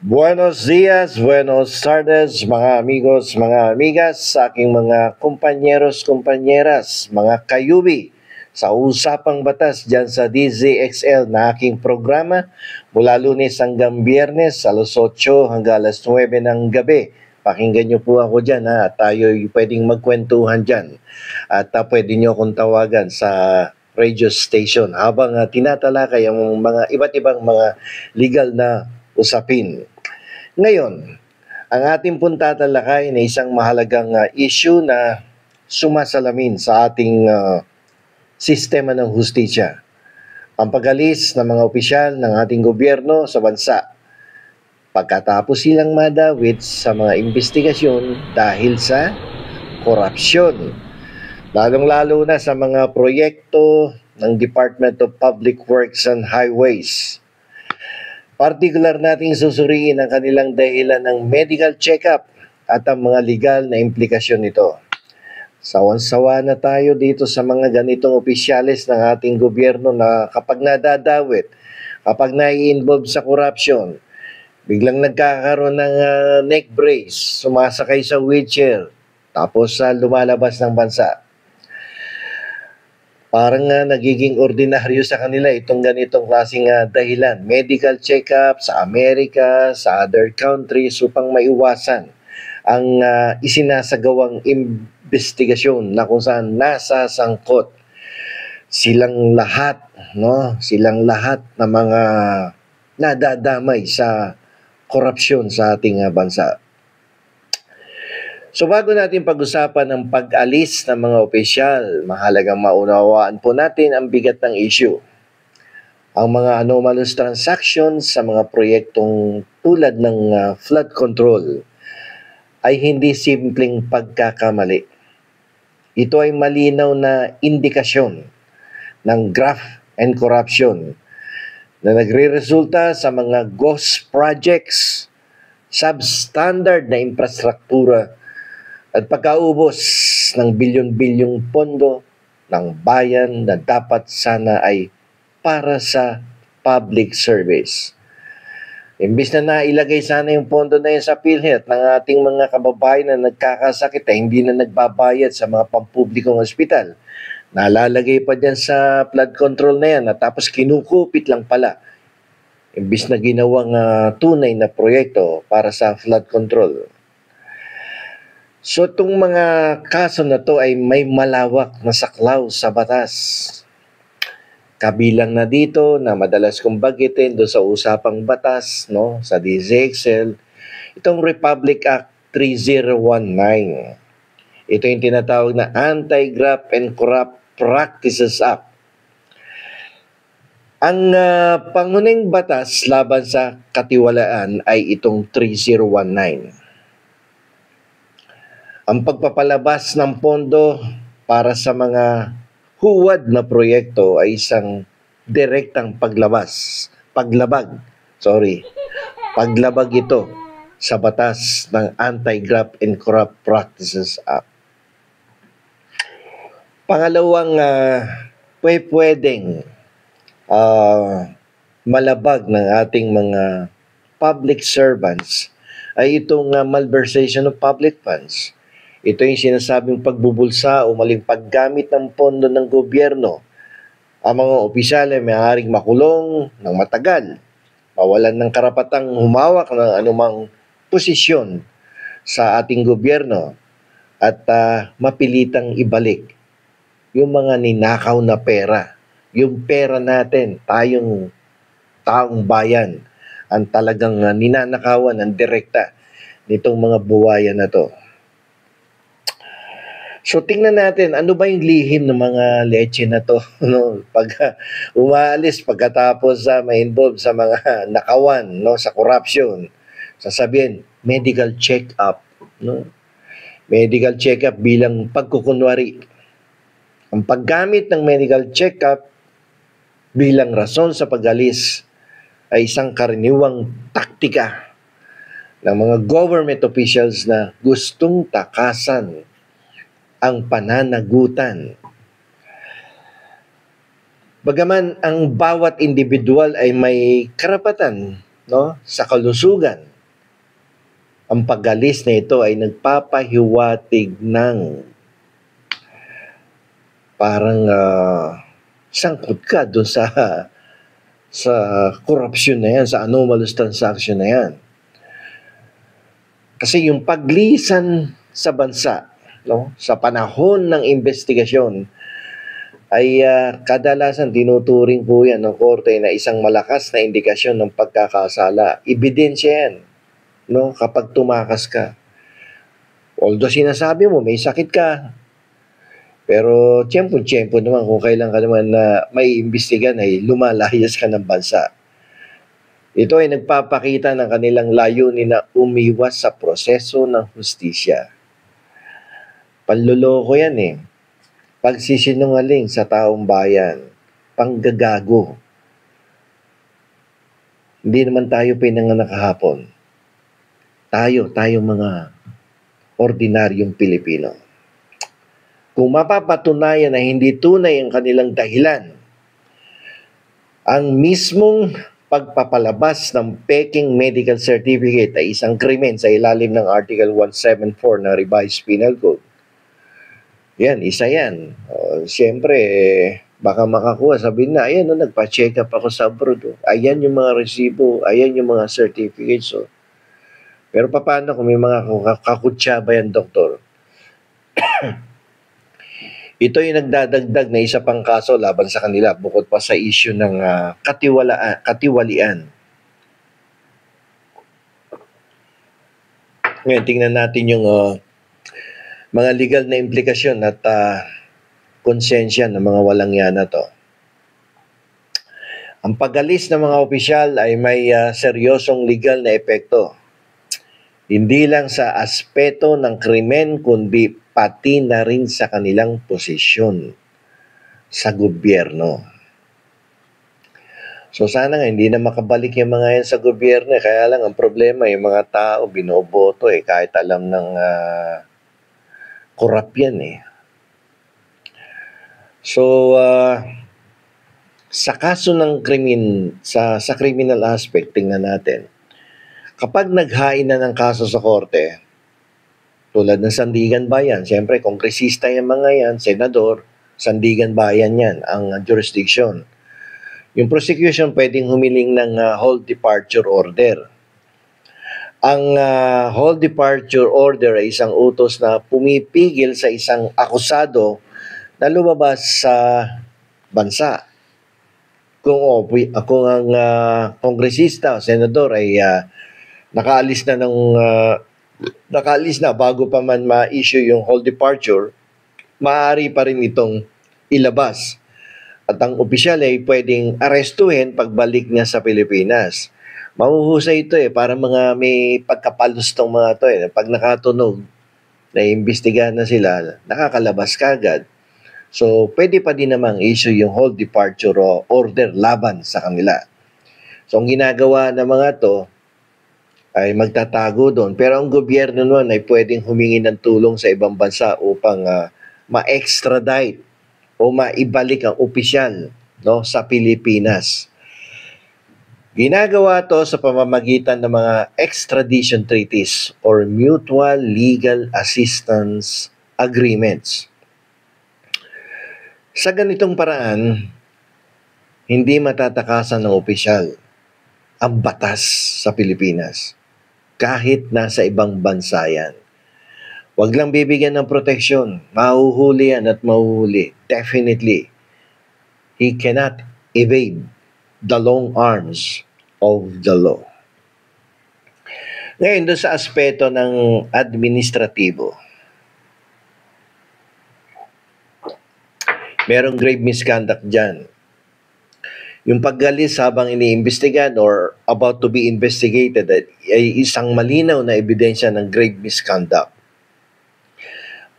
Buenos dias, buenos tardes, mga amigos, mga amigas, sa aking mga kumpanyeros, kumpanyeras, mga kayubi sa Usapang Batas dyan sa DZXL na aking programa mula Lunes hanggang Biyernes alas 8 hanggang alas 9 ng gabi. Pakinggan niyo po ako dyan at tayo'y pwedeng magkwentuhan dyan. At pwede niyo akong tawagan sa radio station habang tinatalakay ang mga iba't ibang mga legal na usapin. Ngayon, ang ating pong tatalakayin ay isang mahalagang issue na sumasalamin sa ating sistema ng hustisya. Ang pag-alis ng mga opisyal ng ating gobyerno sa bansa pagkatapos silang madawit sa mga investigasyon dahil sa korupsyon. Lalong-lalo na sa mga proyekto ng Department of Public Works and Highways. Partikular nating susuriin ang kanilang dahilan ng medical check-up at ang mga legal na implikasyon nito. Sawan-sawa na tayo dito sa mga ganitong opisyalis ng ating gobyerno na kapag nadadawit, kapag nai-involve sa corruption, biglang nagkakaroon ng neck brace, sumasakay sa wheelchair, tapos lumalabas ng bansa. Parang nagiging ordinaryo sa kanila itong ganitong klaseng dahilan. Medical check-up sa Amerika, sa other countries upang maiwasan ang isinasagawang investigasyon na kung saan nasasangkot silang lahat, no? Silang lahat na mga nadadamay sa korupsyon sa ating bansa. So bago natin pag-usapan ang pag-alis ng mga opisyal, mahalagang maunawaan po natin ang bigat ng issue. Ang mga anomalous transactions sa mga proyektong tulad ng flood control ay hindi simpleng pagkakamali. Ito ay malinaw na indikasyon ng graft and corruption na nagre-resulta sa mga ghost projects, substandard na infrastruktura, at pagkaubos ng bilyon-bilyong pondo ng bayan na dapat sana ay para sa public service. Imbis na nailagay sana yung pondo na yun sa PhilHealth ng ating mga kababayan na nagkakasakit ay hindi na nagbabayad sa mga pampublikong ospital. Nalalagay pa dyan sa flood control na yan at tapos kinukupit lang pala. Imbis na ginawang tunay na proyekto para sa flood control. So itong mga kaso na to ay may malawak na saklaw sa batas. Kabilang na dito na madalas kong bagitin doon sa usapang batas, no, sa DZXL, itong Republic Act 3019. Ito yung tinatawag na Anti-Graft and Corrupt Practices Act. Ang pangunahing batas laban sa katiwalaan ay itong 3019. Ang pagpapalabas ng pondo para sa mga huwad na proyekto ay isang direktang paglabag ito sa batas ng Anti-Graft and Corrupt Practices Act. Pangalawang pwedeng malabag ng ating mga public servants ay itong malversation of public funds. Ito yung sinasabing pagbubulsa o maling paggamit ng pondo ng gobyerno. Ang mga opisyal ay maaaring makulong ng matagal, mawalan ng karapatang humawak ng anumang posisyon sa ating gobyerno at mapilitang ibalik yung mga ninakaw na pera. Yung pera natin, tayong taong bayan, ang talagang ninanakawan ng direkta nitong mga buwayan na to. So tingnan natin, ano ba yung lihim ng mga leche na to? No? Pag umaalis, pagkatapos ma-involve sa mga nakawan, no? Sa corruption, sasabihin, medical check-up. No? Medical check-up bilang pagkukunwari. Ang paggamit ng medical check-up bilang rason sa pag-alis ay isang karaniwang taktika ng mga government officials na gustong takasan ang pananagutan. Bagaman ang bawat individual ay may karapatan, no, sa kalusugan, Ang pag-alis na ito ay nagpapahiwatig ng parang sangkot ka doon sa korupsyon na yan, sa anomalous transaction na yan. Kasi yung paglisan sa bansa, no, sa panahon ng investigasyon, ay kadalasan tinuturing po yan ng korte na isang malakas na indikasyon ng pagkakasala. Ebidensya yan, no, kapag tumakas ka. Although sinasabi mo may sakit ka, pero tiyempo-tiyempo naman kung kailan ka naman na may imbestigan ay lumalayas ka ng bansa. Ito ay nagpapakita ng kanilang layunin na umiwas sa proseso ng hustisya. Panloloko yan eh. Pagsisinungaling sa taong bayan. Panggagago. Hindi naman tayo pinanganak kahapon. Tayo mga ordinaryong Pilipino. Kung mapapatunayan na hindi tunay ang kanilang dahilan, ang mismong pagpapalabas ng peking medical certificate ay isang krimen sa ilalim ng Article 174 ng Revised Penal Code. Yan, isa yan. Siyempre, baka makakuha, sabihin na, ayan, nagpa-check up ako sa abroad. Ayan yung mga resibo, ayan yung mga certificates. Pero paano kung may mga kakutsa ba yan, doktor? Ito yung nagdadagdag na isa pang kaso laban sa kanila bukod pa sa issue ng katiwalian. Ngayon, tingnan natin yung mga legal na implikasyon at konsensya ng mga walang yan na to. Ang pag-alis ng mga opisyal ay may seryosong legal na epekto. Hindi lang sa aspeto ng krimen kundi pati na rin sa kanilang posisyon sa gobyerno. So sana nga hindi na makabalik yung mga yan sa gobyerno. Kaya lang ang problema, yung mga tao binoboto kahit alam ng korap yan eh. So sa kaso ng krimen, sa criminal aspect, tingnan natin. Kapag naghain na ng kaso sa korte, tulad ng Sandigan Bayan, siyempre kongresista yung mga yan, senador, Sandigan Bayan yan, ang jurisdiction. Yung prosecution pwedeng humiling ng hold departure order. Ang hold departure order ay isang utos na pumipigil sa isang akusado na lumabas sa bansa. Kung ang kongresista o senador ay nakaalis na bago pa man ma-issue yung hold departure, maaari pa rin itong ilabas. At ang opisyal ay pwedeng arestuhin pagbalik niya sa Pilipinas. Mahuhusay ito para mga may pagkapalus tong mga to Pag nakatunog, naiimbestigahan na sila, nakakalabas kagad. So, pwede pa din namang issue yung hold departure order laban sa kanila. So, ang ginagawa ng mga to, ay magtatago doon. Pero ang gobyerno noon ay pwedeng humingi ng tulong sa ibang bansa upang ma-extradite o maibalik ang opisyal sa Pilipinas. Ginagawa to sa pamamagitan ng mga extradition treaties or mutual legal assistance agreements. Sa ganitong paraan, hindi matatakasan ng opisyal ang batas sa Pilipinas. Kahit nasa ibang bansa yan. Huwag lang bibigyan ng proteksyon. Mahuhuli yan at mahuhuli. Definitely. He cannot evade the long arms of the law. Ngayon, doon sa aspeto ng administratibo, merong grave misconduct dyan. Yung paggalis habang iniimbestigahan or about to be investigated ay isang malinaw na ebidensya ng grave misconduct.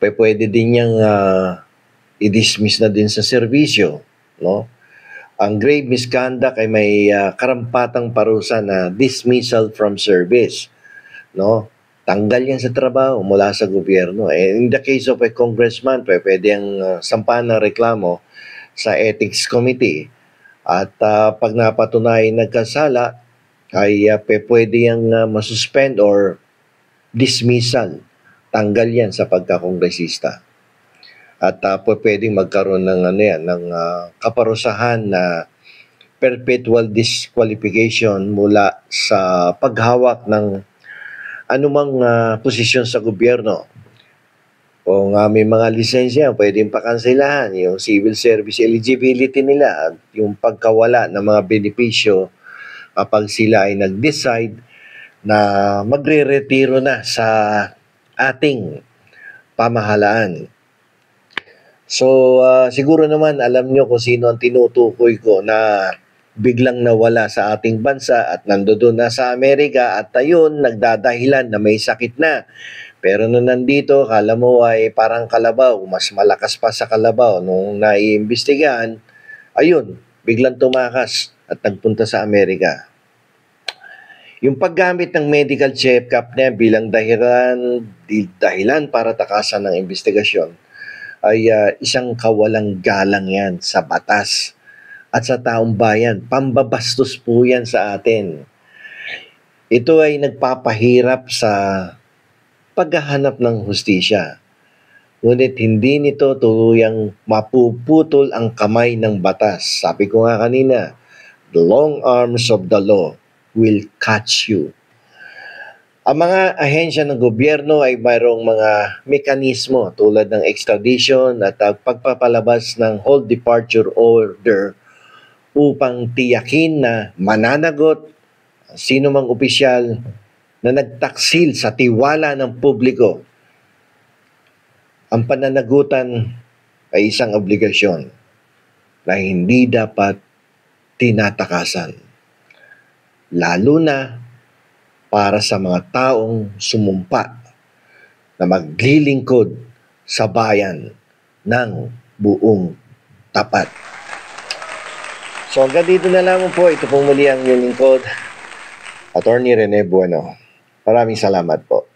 Pwede din niyang i-dismiss na din sa serbisyo. Ang grave misconduct ay may karampatang parusa na dismissal from service. Tanggal yan sa trabaho mula sa gobyerno. In the case of a congressman, pwede ang sampahan ng reklamo sa ethics committee. At pag napatunay nagkasala, ay pwede yung masuspend or dismissal. Tanggal yan sa pagkakongresista. At pwedeng magkaroon ng kaparusahan na perpetual disqualification mula sa paghawak ng anumang posisyon sa gobyerno. O may mga lisensya, pwedeng pakansilahan yung civil service eligibility nila at yung pagkawala ng mga benepisyo kapag sila ay nag-decide na magre-retiro na sa ating pamahalaan. So, siguro naman alam nyo kung sino ang tinutukoy ko na biglang nawala sa ating bansa at nandoon na sa Amerika at ayun, nagdadahilan na may sakit na. Pero nung nandito, kala mo ay parang kalabaw, mas malakas pa sa kalabaw. Nung naiimbestigahan, ayun, biglang tumakas at nagpunta sa Amerika. Yung paggamit ng medical check-up niya bilang dahilan para takasan ng investigasyon ay isang kawalang galang yan sa batas at sa taong bayan. Pambabastos po yan sa atin. Ito ay nagpapahirap sa paghahanap ng hustisya. Ngunit hindi nito tuluyang mapuputol ang kamay ng batas. Sabi ko nga kanina, the long arms of the law will catch you. Ang mga ahensya ng gobyerno ay mayroong mga mekanismo tulad ng extradition at pagpapalabas ng hold departure order upang tiyakin na mananagot sino mang opisyal na nagtaksil sa tiwala ng publiko. Ang pananagutan ay isang obligasyon na hindi dapat tinatakasan. Lalo na para sa mga taong sumumpa na maglilingkod sa bayan ng buong tapat. So hanggang dito na lamang po. Ito pong muli ang inyong lingkod, Attorney Rene Bueno. Maraming salamat po.